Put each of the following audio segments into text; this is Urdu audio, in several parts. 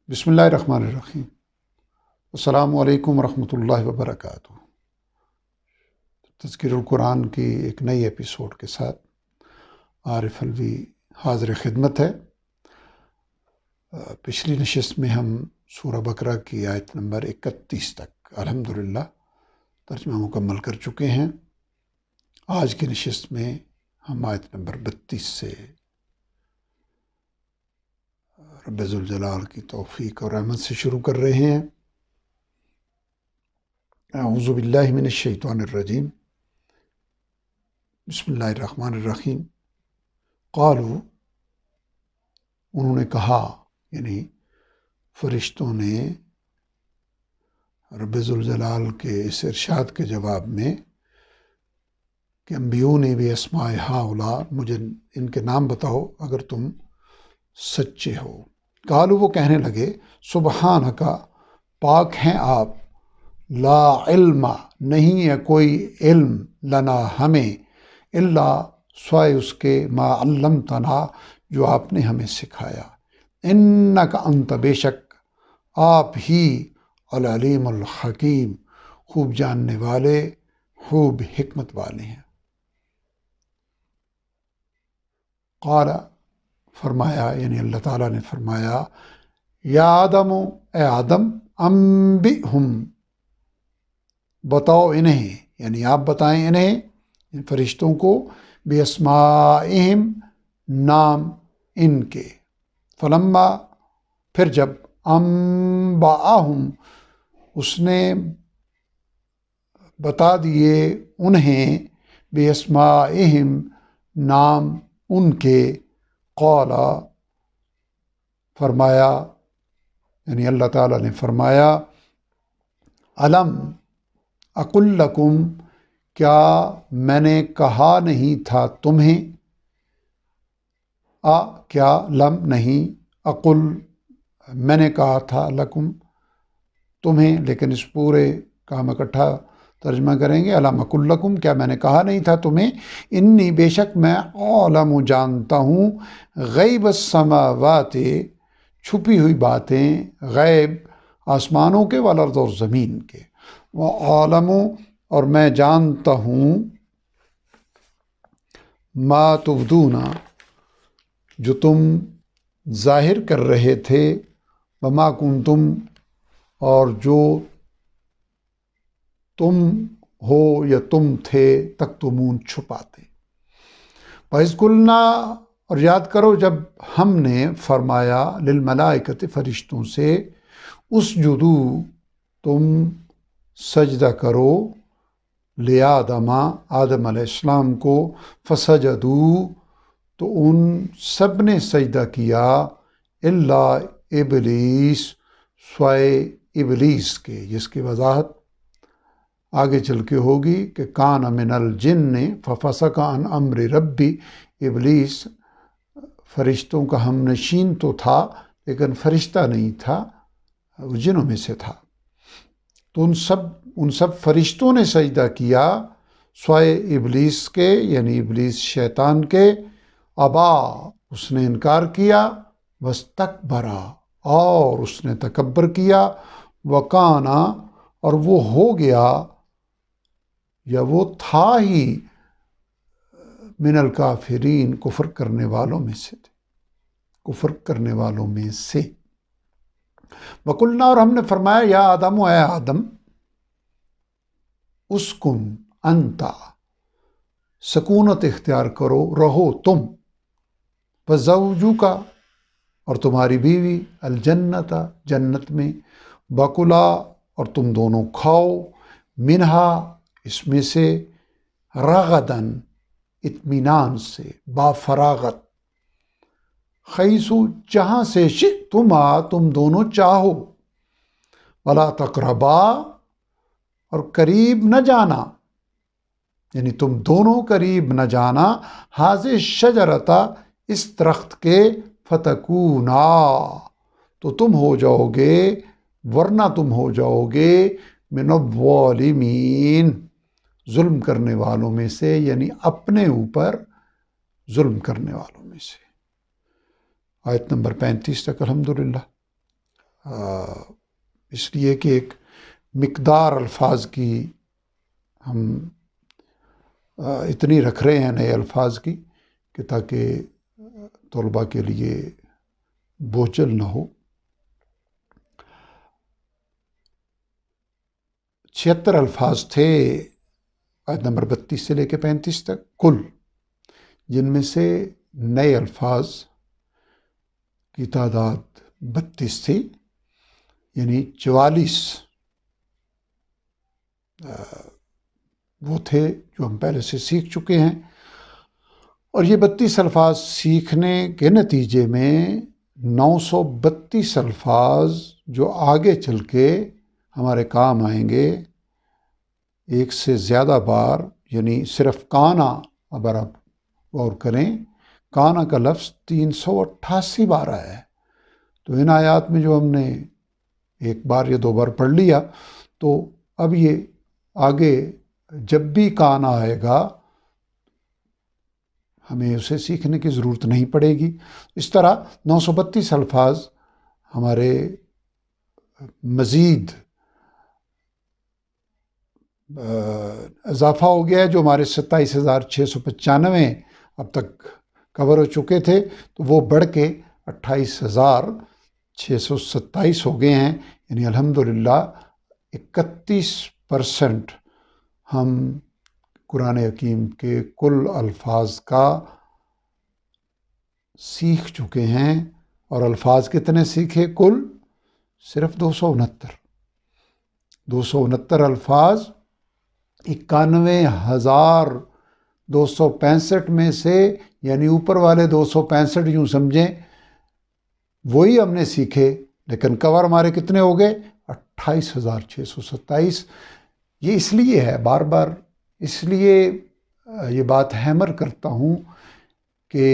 بسم اللہ الرحمن الرحیم۔ السلام علیکم ورحمۃ اللہ وبرکاتہ۔ تذکیر القرآن کی ایک نئی ایپیسوڈ کے ساتھ عارف الوی حاضر خدمت ہے۔ پچھلی نشست میں ہم سورہ بقرہ کی آیت نمبر 31 تک الحمدللہ ترجمہ مکمل کر چکے ہیں۔ آج کی نشست میں ہم آیت نمبر 32 سے رب ذوالجلال کی توفیق اور رحمت سے شروع کر رہے ہیں۔ اعوذ باللہ من الشیطان الرجیم، بسم اللہ الرحمن الرحیم۔ قالوا، انہوں نے کہا، یعنی فرشتوں نے رب ذوالجلال کے اس ارشاد کے جواب میں کہ انبیونی باسماء ہؤلاء، مجھے ان کے نام بتاؤ اگر تم سچے ہو۔ قالوا، وہ کہنے لگے، سبحانک، پاک ہیں آپ، لا علم، نہیں ہے کوئی علم، لنا ہمیں، الا سوائے اس کے، ما علمتنا، جو آپ نے ہمیں سکھایا، انک انت، بے شک آپ ہی، العلیم الحکیم، خوب جاننے والے، خوب حکمت والے ہیں۔ قال، فرمایا، یعنی اللہ تعالیٰ نے فرمایا، یا آدم، اے آدم، انبئہم، بتاؤ انہیں، یعنی آپ بتائیں انہیں، ان فرشتوں کو، باسمائہم، نام ان کے، فلما، پھر جب، انبأہم، اس نے بتا دیے انہیں، باسمائہم، نام ان کے، قال، فرمایا، یعنی اللہ تعالیٰ نے فرمایا، الم اقل لکم، کیا میں نے کہا نہیں تھا تمہیں، کیا، لم نہیں، اقل میں نے کہا تھا، لکم تمہیں، لیکن اس پورے کا ہم اکٹھا ترجمہ کریں گے، الم اقل لکم، کیا میں نے کہا نہیں تھا تمہیں، انی، بے شک میں، اعلم، جانتا ہوں، غیب السماوات، چھپی ہوئی باتیں، غیب آسمانوں کے، والارض، اور زمین کے، وَأَعْلَمُ، اور میں جانتا ہوں، ما تبدون، جو تم ظاہر کر رہے تھے، وما کنتم، اور جو تم ہو یا تم تھے، تکتمون، چھپاتے۔ وَإِذْ قُلْنَا، اور یاد کرو جب ہم نے فرمایا، للملائکۃ، فرشتوں سے، اسجدو، تم سجدہ کرو، لآدم، آدم علیہ السلام کو، فسجدو، تو ان سب نے سجدہ کیا، الا ابلیس، سوائے ابلیس کے، جس کی وضاحت آگے چل کے ہوگی کہ کان من الجن ففسق عن امر ربی، ابلیس فرشتوں کا ہم نشین تو تھا لیکن فرشتہ نہیں تھا، وہ جنوں میں سے تھا۔ تو ان سب فرشتوں نے سجدہ کیا سوائے ابلیس کے، یعنی ابلیس شیطان کے، ابا، اس نے انکار کیا، واستکبر، اور اس نے تکبر کیا، وکان، اور وہ ہو گیا یا وہ تھا ہی، من الکافرین، کفر کرنے والوں میں سے تھے، کفر کرنے والوں میں سے۔ وقلنا، اور ہم نے فرمایا، یا آدم، اے آدم، اسکن انت، سکونت اختیار کرو، رہو تم، وزوجک، اور تمہاری بیوی، الجنت، جنت میں، وکلا، اور تم دونوں کھاؤ، منہا، اس میں سے، رغدن، اطمینان سے، با فراغت، حیث، جہاں سے، شئتما، تم دونوں چاہو، ولا تقربا، اور قریب نہ جانا، یعنی تم دونوں قریب نہ جانا، حاضر شجرتا، اس درخت کے، فتکونا، تو تم ہو جاؤ گے، ورنہ تم ہو جاؤ گے، من الظالمین، ظلم کرنے والوں میں سے، یعنی اپنے اوپر ظلم کرنے والوں میں سے۔ آیت نمبر 35 تک الحمدللہ۔ اس لیے کہ ایک مقدار الفاظ کی ہم اتنی رکھ رہے ہیں نئے الفاظ کی کہ تاکہ طلباء کے لیے بوجھل نہ ہو۔ 76 الفاظ تھے آیت نمبر 32 سے لے کے 35 تک کل، جن میں سے نئے الفاظ کی تعداد 32 تھی، یعنی 44 وہ تھے جو ہم پہلے سے سیکھ چکے ہیں، اور یہ 32 الفاظ سیکھنے کے نتیجے میں 932 الفاظ جو آگے چل کے ہمارے کام آئیں گے ایک سے زیادہ بار، یعنی صرف کانا اگر آپ غور کریں، کانا کا لفظ 388 بار آیا ہے۔ تو ان آیات میں جو ہم نے ایک بار یا 2 بار پڑھ لیا، تو اب یہ آگے جب بھی کانا آئے گا ہمیں اسے سیکھنے کی ضرورت نہیں پڑے گی۔ اس طرح 932 الفاظ ہمارے مزید اضافہ ہو گیا ہے، جو ہمارے 27,695 اب تک کور ہو چکے تھے، تو وہ بڑھ کے 28,627 ہو گئے ہیں، یعنی الحمدللہ 31% ہم قرآن حکیم کے کل الفاظ کا سیکھ چکے ہیں۔ اور الفاظ کتنے سیکھے کل؟ صرف 269 الفاظ 91,265 میں سے، یعنی اوپر والے 265 یوں سمجھیں وہی ہم نے سیکھے، لیکن کور ہمارے کتنے ہو گئے؟ 28,627۔ یہ اس لیے ہے، بار بار اس لیے یہ بات ہیمر کرتا ہوں کہ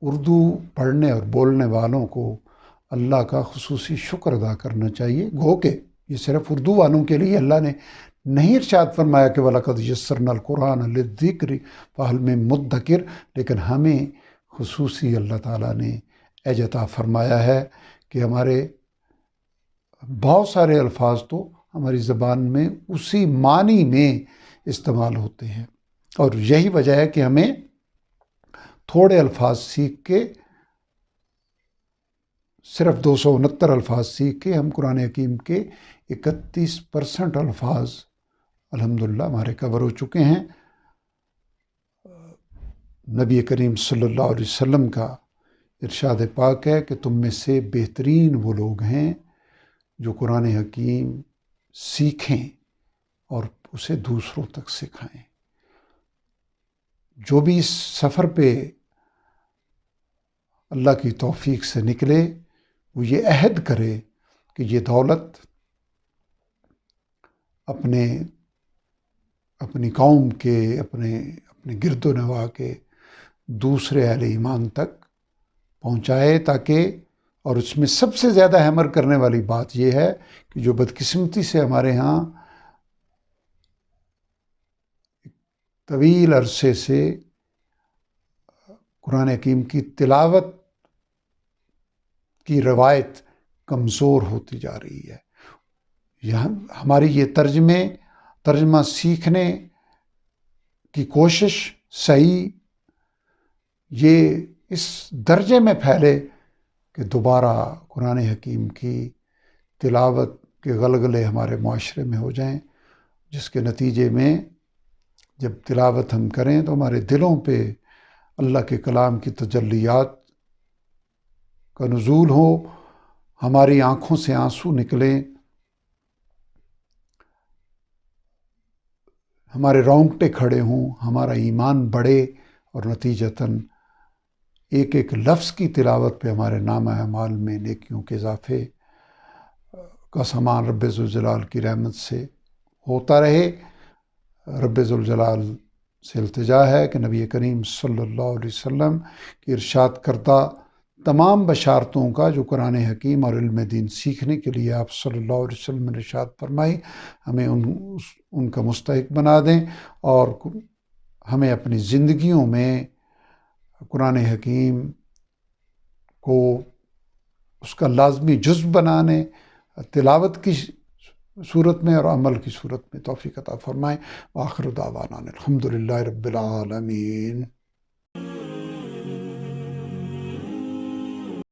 اردو پڑھنے اور بولنے والوں کو اللہ کا خصوصی شکر ادا کرنا چاہیے۔ گو کہ یہ صرف اردو والوں کے لیے اللہ نے نہیں ارشاد فرمایا کہ وَلَقَدْ يَسَّرْنَا الْقُرْآنَ لِلذِّكْرِ فَهَلْ مِن مُدَّكِرٍ، لیکن ہمیں خصوصی اللہ تعالیٰ نے عطا فرمایا ہے کہ ہمارے بہت سارے الفاظ تو ہماری زبان میں اسی معنی میں استعمال ہوتے ہیں، اور یہی وجہ ہے کہ ہمیں تھوڑے الفاظ سیکھ کے، صرف 269 الفاظ سیکھ کے ہم قرآن حکیم کے 31% الفاظ الحمدللہ ہمارے کور ہو چکے ہیں۔ نبی کریم صلی اللہ علیہ وسلم کا ارشاد پاک ہے کہ تم میں سے بہترین وہ لوگ ہیں جو قرآن حکیم سیکھیں اور اسے دوسروں تک سکھائیں۔ جو بھی اس سفر پہ اللہ کی توفیق سے نکلے وہ یہ عہد کرے کہ یہ دولت اپنی قوم کے، اپنے گرد و نواح کے دوسرے اہل ایمان تک پہنچائے، تاکہ، اور اس میں سب سے زیادہ ہیمر کرنے والی بات یہ ہے کہ جو بدقسمتی سے ہمارے ہاں طویل عرصے سے قرآن حکیم کی تلاوت کی روایت کمزور ہوتی جا رہی ہے۔ ہماری یہ ترجمہ سیکھنے کی کوشش صحیح یہ اس درجے میں پھیلے کہ دوبارہ قرآن حکیم کی تلاوت کے غلغلے ہمارے معاشرے میں ہو جائیں، جس کے نتیجے میں جب تلاوت ہم کریں تو ہمارے دلوں پہ اللہ کے کلام کی تجلیات کا نزول ہو، ہماری آنکھوں سے آنسو نکلیں، ہمارے رونگٹے کھڑے ہوں، ہمارا ایمان بڑھے، اور نتیجتاً ایک ایک لفظ کی تلاوت پہ ہمارے نامہ اعمال میں نیکیوں کے اضافے کا سامان رب ذوالجلال کی رحمت سے ہوتا رہے۔ رب ذوالجلال سے التجا ہے کہ نبی کریم صلی اللہ علیہ وسلم کی ارشاد کردہ تمام بشارتوں کا جو قرآن حکیم اور علم دین سیکھنے کے لیے آپ صلی اللہ علیہ وسلم نے ارشاد فرمائی، ہمیں ان کا مستحق بنا دیں، اور ہمیں اپنی زندگیوں میں قرآن حکیم کو اس کا لازمی جزو بنانے، تلاوت کی صورت میں اور عمل کی صورت میں توفیق عطا فرمائیں۔ وآخر دعوانا الحمد للہ رب العالمین۔